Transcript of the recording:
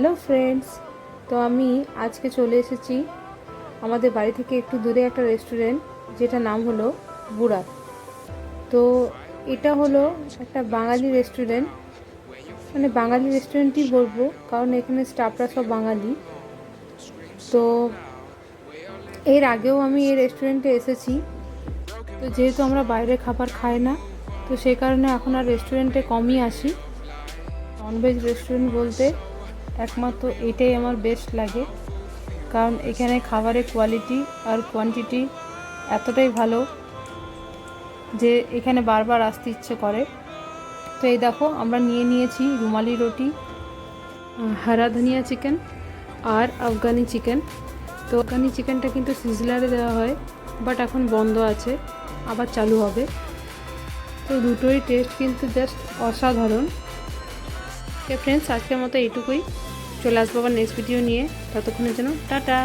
Hello friends, তো আমি আজকে চলে এসেছি আমাদের বাড়ি থেকে একটু দূরে একটা রেস্টুরেন্ট, যেটা নাম হলো বুড়া। তো এটা হলো একটা বাঙালি রেস্টুরেন্ট, মানে বাঙালি রেস্টুরেন্টই বলবো, কারণ এখানে স্টাফরা সব বাঙালি। তো এর আগেও আমি এই রেস্টুরেন্টে এসেছি, তো যেহেতু আমরা বাইরের খাবার খাই না, তো সেই কারণে এখন আর রেস্টুরেন্টে কমই আসি। ননভেজ রেস্টুরেন্ট বলতে একমাত্র এটাই আমার বেস্ট লাগে, কারণ এখানে খাবারের কোয়ালিটি আর কোয়ান্টিটি এতটাই ভালো যে এখানে বারবার আসতে ইচ্ছে করে। তো এই দেখো, আমরা নিয়ে নিয়েছি রুমালি রুটি, হারা ধনিয়া চিকেন আর আফগানি চিকেন। তো আফগানি চিকেনটা কিন্তু সিজলারে দেওয়া হয়, বাট এখন বন্ধ আছে, আবার চালু হবে। তো দুটোই টেস্ট কিন্তু জাস্ট অসাধারণ। ওকে ফ্রেন্ডস, আজকের মতো এইটুকুই। চলে আসবো আবার নেক্সট ভিডিও নিয়ে, ততক্ষণের জন্য টাটা।